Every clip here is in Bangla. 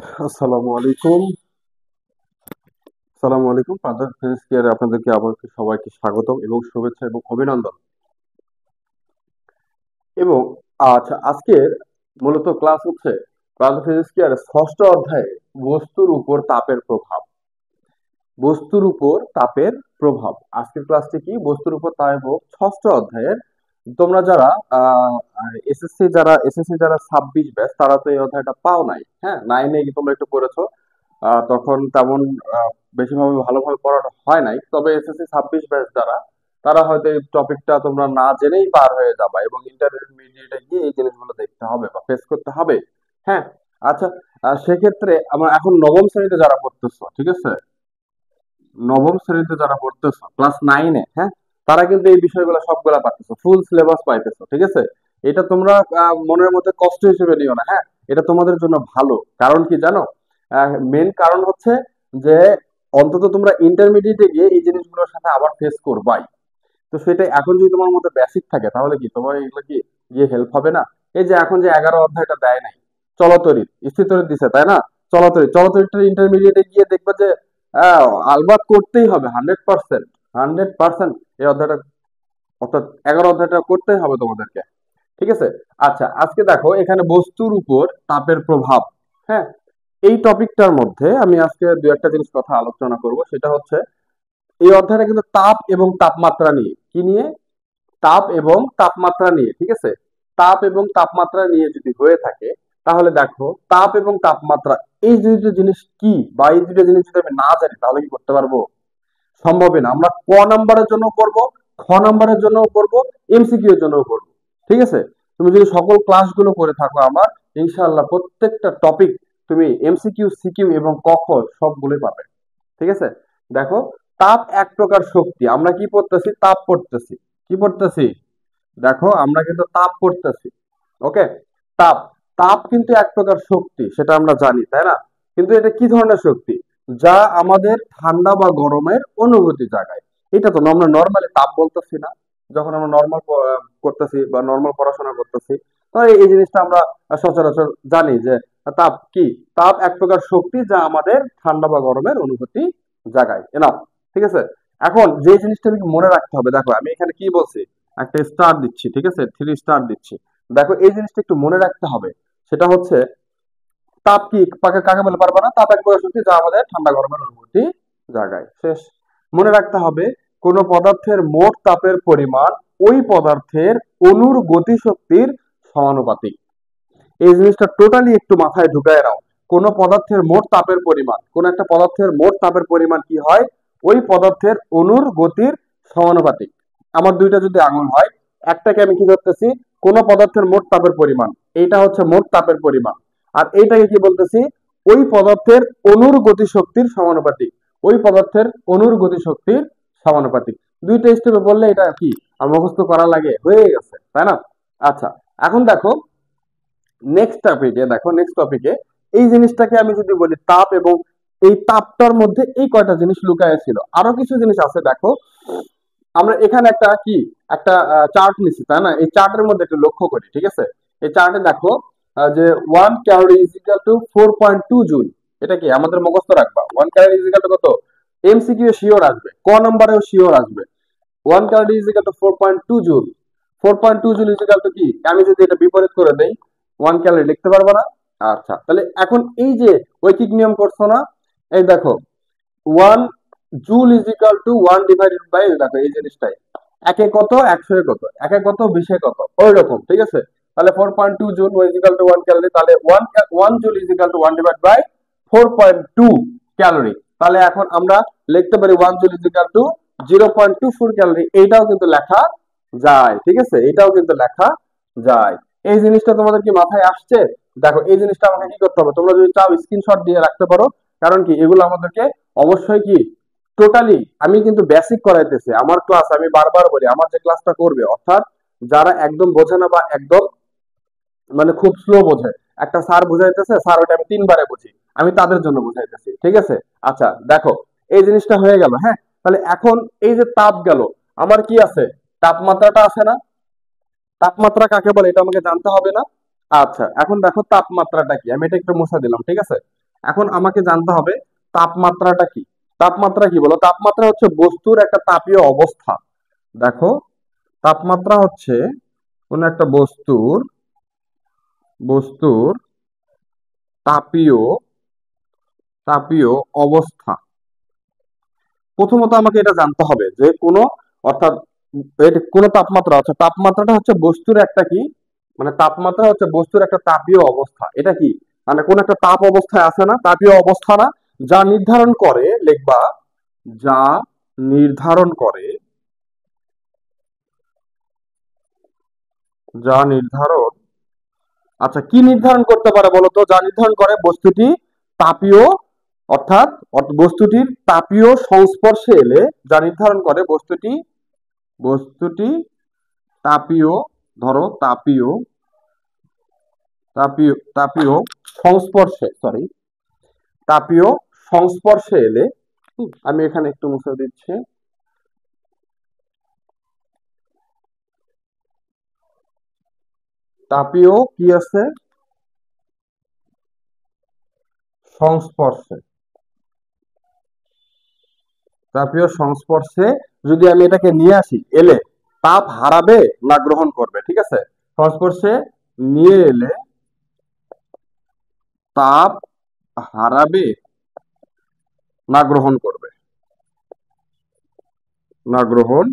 আসসালামু আলাইকুম। আসসালামু আলাইকুম। ফাদার ফিজিক্স কেয়ারে আপনাদেরকে আবার সবাইকে স্বাগতম এবং শুভেচ্ছা এবং অভিনন্দন। এবং আচ্ছা, আজকের মূলত ক্লাস হচ্ছে ফাদার ফিজিক্স কেয়ারের ষষ্ঠ অধ্যায়ে বস্তুর উপর তাপের প্রভাব। বস্তুর উপর তাপের প্রভাব। আজকের ক্লাসটি কি? বস্তুর উপর তাপ এবং ষষ্ঠ অধ্যায়ের। তোমরা যারা এসএসসি যারা 26 ব্যাচ, তারা তো এই অধ্যায়টা পাও নাই। হ্যাঁ, 9-এ তোমরা একটু পড়েছো। তখন তেমন বেশিভাবে ভালোভাবে পড়ানো হয় নাই, তবে এসএসসি 26 ব্যাচ যারা, তারা হয়তো এই টপিকটা তোমরা না জেনেই পার হয়ে যাবা এবং ইন্টারমিডিয়েটে গিয়ে এই জিনিসগুলো দেখতে হবে বা ফেস করতে হবে। হ্যাঁ, আচ্ছা। সেক্ষেত্রে আমরা এখন নবম শ্রেণীতে যারা পড়তেছো, ঠিক আছে, নবম শ্রেণীতে যারা পড়তেছো ক্লাস 9-এ, হ্যাঁ, তারা কিন্তু এই বিষয়গুলো সবগুলা পাচ্ছেছো, ফুল সিলেবাস পাইতেছো, ঠিক আছে। এটা তোমরা মনের মধ্যে কষ্ট হিসেবে নিও না। হ্যাঁ, এটা তোমাদের জন্য ভালো। কারণ কি জানো? মেন কারণ হচ্ছে যে অন্তত তোমরা ইন্টারমিডিয়েটে গিয়ে এই জিনিসগুলোর সাথে আবার ফেস করবাই। তো সেটা এখন যদি তোমার মধ্যে বেসিক থাকে, তাহলে কি তোমার এগুলো কি গিয়ে হেল্প হবে না? এই যে এখন যে 11 অধ্যায়টা দেয় নাই, চলতরিৎ স্থিতরিৎ দিছে, তাই না? চলতরিৎটা ইন্টারমিডিয়েটে গিয়ে দেখবে যে আলবাত করতেই হবে, 100%। 100% এই অধ্যায়টা, অর্থাৎ 11 অধ্যায়টা করতেই হবে তোমাদেরকে। ঠিক আছে। আচ্ছা, আজকে দেখো এখানে বস্তুর উপর তাপের প্রভাব। হ্যাঁ, এই টপিকটার মধ্যে আমি আজকে দু একটা জিনিস কথা আলোচনা করব। সেটা হচ্ছে এই অধ্যায়টা কিন্তু তাপ এবং তাপমাত্রা নিয়ে। কি নিয়ে? তাপ এবং তাপমাত্রা নিয়ে, ঠিক আছে। তাপ এবং তাপমাত্রা নিয়ে যদি হয়ে থাকে, তাহলে দেখো তাপ এবং তাপমাত্রা এই দুটো জিনিস কি, বা এই দুটো জিনিস যদি আমি না জানি, তাহলে কি করতে পারবো? সম্ভবই না। আমরা ক নাম্বারের জন্য করব, খ নাম্বারের জন্য করব, এমসিকিউ এর জন্য করব। ঠিক আছে। তুমি যদি সকল ক্লাসগুলো করে থাকো আমার, ইনশাআল্লাহ প্রত্যেকটা টপিক তুমি এমসিকিউ, সিকিউ এবং ক খ সবগুলোই পাবে। ঠিক আছে। দেখো, তাপ এক প্রকার শক্তি। আমরা কি পড়তেছি? তাপ পড়তেছি। কি পড়তেছি? দেখো, আমরা কিন্তু তাপ পড়তেছি। ওকে। তাপ, তাপ কিন্তু এক প্রকার শক্তি, সেটা আমরা জানি, তাই না? কিন্তু এটা কি ধরনের শক্তি? যা আমাদের ঠান্ডা বা গরমের অনুভূতি জাগায়। এটা তো আমরা নর্মালি তাপ বলতেছি না, যখন আমরা নর্মাল করতেছি বা নর্মাল পড়াশোনা করতেছি। তো এই জিনিসটা আমরা সচরাচর জানি যে তাপ কি? তাপ এক প্রকার শক্তি যা আমাদের ঠান্ডা বা গরমের অনুভূতি জাগায়। এনাফ। ঠিক আছে। এখন যে জিনিসটা আমি মনে রাখতে হবে, দেখো আমি এখানে কি বলছি, একটা স্টার দিচ্ছি, ঠিক আছে, 3 স্টার দিচ্ছি। দেখো এই জিনিসটা একটু মনে রাখতে হবে। সেটা হচ্ছে তাপ কি কাকে কাকে বলে পারবা না? তাপ এক প্রকার শক্তি যা আমাদের ঠান্ডা গরমের অনুভূতি জাগায়। শেষ। মনে রাখতে হবে, কোন পদার্থের মোট তাপের পরিমাণ ওই পদার্থের অণুর গতিশক্তির সমানুপাতিক। এই জিনিসটা টোটালি একটু মাথায় ঢুকায় নাও। কোন পদার্থের মোট তাপের পরিমাণ, কোন একটা পদার্থের মোট তাপের পরিমাণ কি হয়? ওই পদার্থের অণুর গতির সমানুপাতিক। আমার দুইটা যদি আঙুল হয়, একটাকে আমি কি করতেছি? কোন পদার্থের মোট তাপের পরিমাণ, এইটা হচ্ছে মোট তাপের পরিমাণ। আর এইটাকে কি বলতেছি? ওই পদার্থের অণুর গতিশক্তির সমানুপাতিক। ওই পদার্থের অণুর গতিশক্তির সমানুপাতিক। দুইটা স্টেপে বললে এটা কি আর মুখস্থ করা লাগে? হয়ে গেছে, তাই না? আচ্ছা, এখন দেখো নেক্সট টপিকে এই জিনিসটাকে আমি যদি বলি তাপ, এবং এই তাপটার মধ্যে এই কয়টা জিনিস লুকায় ছিল, আরো কিছু জিনিস আছে। দেখো, আমরা এখানে একটা কি, একটা চার্ট নিছি, তাই না? এই চার্টের মধ্যে একটু লক্ষ্য করি, ঠিক আছে। এই চার্টে দেখো যে 1 calorie is equal two 4.2 joule. এটা কি আমাদের মুখস্থ রাখবা? 1 ক্যালোরি ইজ ইকুয়াল টু কত? এমসিকিউ শিওর আসবে, ক নম্বরেও শিওর আসবে। 1 calorie is equal two 4.2 joule. 4.2 joule is equal two কি? আমি যদি এটা বিপরীত করে দেই, 1 ক্যালোরি লিখতে পারবো না? আচ্ছা, তাহলে এখন এই যে ঐকিক নিয়ম করছো না, এই দেখো 1 joule is equal to 1 divided by, দেখো এই জিনিসটাই, একে কত, 100 এ কত, একে কত, 20-এ কত, ওই রকম, ঠিক আছে। তাহলে 4.2 joule is equal to 1 calorie, তাহলে 1 joule is equal to 1 divide by 4.2 calorie. তাহলে এখন আমরা লিখতে পারি 1 joule is equal to 0.24 calorie. এইটাও কিন্তু লেখা যায়, ঠিক আছে, এটাও কিন্তু লেখা যায়। এই জিনিসটা তোমাদের কি মাথায় আসছে? দেখো এই জিনিসটা আমাকে কি করতে হবে, তোমরা যদি চাও স্ক্রিনশট দিয়ে রাখতে পারো। কারণ কি, এগুলো আমাদেরকে অবশ্যই কি টোটালি, আমি কিন্তু বেসিক করাইতেছি। আমার ক্লাস, আমি বারবার বলি, আমার যে ক্লাসটা করবে, অর্থাৎ যারা একদম বোঝে না বা একদম মানে খুব স্লো বোঝে, একটা স্যার বুঝাইতেছে, স্যার ওটা আমি 3 বারে বুঝি, আমি তাদের জন্য বুঝাইতেছি, ঠিক আছে। আচ্ছা, দেখো এই জিনিসটা হয়ে গেল। হ্যাঁ, তাহলে এখন এই যে তাপ গেল, আমার কি আছে? তাপমাত্রাটা আছে না? তাপমাত্রা কাকে বলে এটা আমাকে জানতে হবে না? আচ্ছা, এখন দেখো তাপমাত্রাটা কি, আমি এটা একটু মুছে দিলাম, ঠিক আছে। এখন আমাকে জানতে হবে তাপমাত্রাটা কি। তাপমাত্রা কি বলো? তাপমাত্রা হচ্ছে বস্তুর একটা তাপীয় অবস্থা। দেখো, তাপমাত্রা হচ্ছে কোন একটা বস্তুর তাপীয় তাপীয় অবস্থা। প্রথমত আমাকে এটা জানতে হবে যে অর্থাৎ কোন তাপমাত্রা, অর্থাৎ তাপমাত্রাটা হচ্ছে বস্তুর একটা কি, মানে তাপমাত্রা হচ্ছে বস্তুর একটা তাপীয় অবস্থা। এটা কি, মানে কোন একটা তাপ অবস্থায় আছে না, তাপীয় অবস্থা না, যা নির্ধারণ করে, লিখবা, যা নির্ধারণ করে, যা নির্ধারণ, আচ্ছা কি নির্ধারণ করতে পারে বলতো? যা নির্ধারণ করে বস্তুটি তাপীয়, অর্থাৎ বস্তুটির তাপীয় সংস্পর্শে এলে, যা নির্ধারণ করে বস্তুটি তাপীয়, ধরো তাপীয় সংস্পর্শে, তাপীয় সংস্পর্শে এলে, আমি এখানে একটু মুছে দিচ্ছি, তাপীয় কি আছে, সংস্পর্শে, তাপীয় সংস্পর্শে যদি আমি এটাকে নিয়ে আসি, এলে তাপ হারাবে না গ্রহণ করবে, ঠিক আছে? সংস্পর্শে নিয়ে এলে তাপ হারাবে না গ্রহণ করবে, না গ্রহণ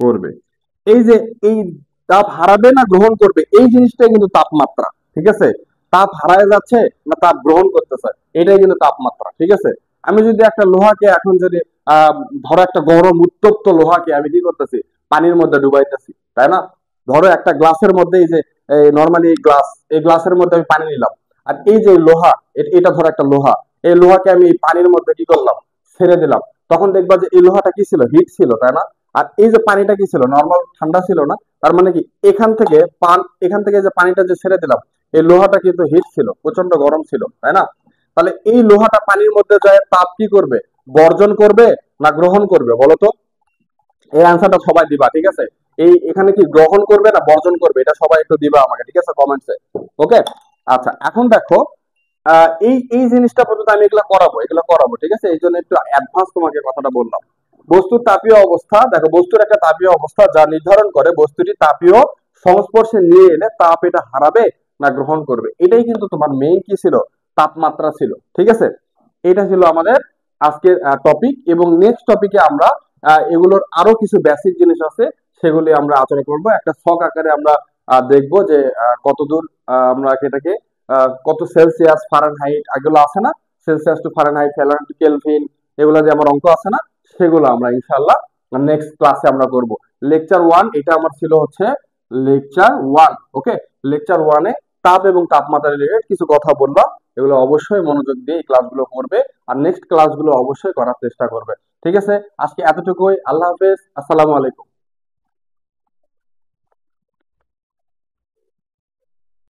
করবে। এই যে এই তাপ হারাবে না গ্রহণ করবে, এই জিনিসটাই কিন্তু তাপমাত্রা, ঠিক আছে? তাপ হারায় যাচ্ছে না তাপ গ্রহণ করতেছে, এটাই কিন্তু তাপমাত্রা, ঠিক আছে? আমি যদি একটা লোহাকে এখন যদি আহ ধরো একটা গরম উত্তপ্ত লোহাকে আমি কি করতেছি, পানির মধ্যে ডুবাইতেছি, তাই না? ধরো একটা গ্লাসের মধ্যে, এই যে নর্মালি এই গ্লাসের মধ্যে আমি পানি নিলাম, আর এই যে লোহা, এটা ধরো একটা লোহা, এই লোহাকে আমি এই পানির মধ্যে কি করলাম, ছেড়ে দিলাম, তখন দেখবা যে এই লোহাটা কি ছিল, হিট ছিল, তাই না? আর এই যে পানিটা কি ছিল, নর্মাল ঠান্ডা ছিল না? তার মানে কি, এখান থেকে যে পানিটা যে ছেড়ে দিলাম, এই লোহাটা কিন্তু হিট ছিল, প্রচন্ড গরম ছিল, তাই না? তাহলে এই লোহাটা পানির মধ্যে যায় তাপ কি করবে, বর্জন করবে না গ্রহণ করবে বলো তো? এই আনসারটা সবাই দিবা, ঠিক আছে? এখানে কি গ্রহণ করবে না বর্জন করবে, এটা সবাই একটু দিবা আমাকে, ঠিক আছে, কমেন্টসে। ওকে, আচ্ছা এখন দেখো, এই এই জিনিসটা পর্যন্ত আমি এগুলো করাবো, ঠিক আছে? এই জন্য একটু অ্যাডভান্স তোমাকে কথাটা বললাম। বস্তুর তাপীয় অবস্থা, দেখো বস্তুর একটা তাপীয় অবস্থা যা নির্ধারণ করে বস্তুটি তাপীয় সংস্পর্শে নিয়ে এলে তাপ এটা হারাবে না গ্রহণ করবে, এটাই কিন্তু তোমার মেইন কি ছিল, তাপমাত্রা ছিল, ঠিক আছে? এটা ছিল আমাদের আজকের টপিক, এবং নেক্সট টপিকে আমরা এগুলোর আরো কিছু বেসিক জিনিস আছে, সেগুলি আমরা আলোচনা করব। একটা ছক আকারে আমরা দেখব যে কতদূর আমরা এটাকে কত সেলসিয়াস, ফারেনহাইট, এগুলো আছে না, Celsius to Fahrenheit, Fahrenheit to Kelvin, এগুলো যে আমার অঙ্ক আছে না, সেগুলো আমরা ইনশাআল্লাহ নেক্সট ক্লাসে আমরা করব। লেকচার 1 এটা আমার ছিল হচ্ছে লেকচার 1। ওকে, লেকচার 1 এ তাপ এবং তাপমাত্রা রিলেটেড কিছু কথা বললাম, এগুলো অবশ্যই মনোযোগ দিয়ে এই ক্লাসগুলো করবে, আর নেক্সট ক্লাসগুলো অবশ্যই করার চেষ্টা করবে, ঠিক আছে? আজকে এতটুকুই, আল্লাহ হাফেজ, আসসালামু আলাইকুম।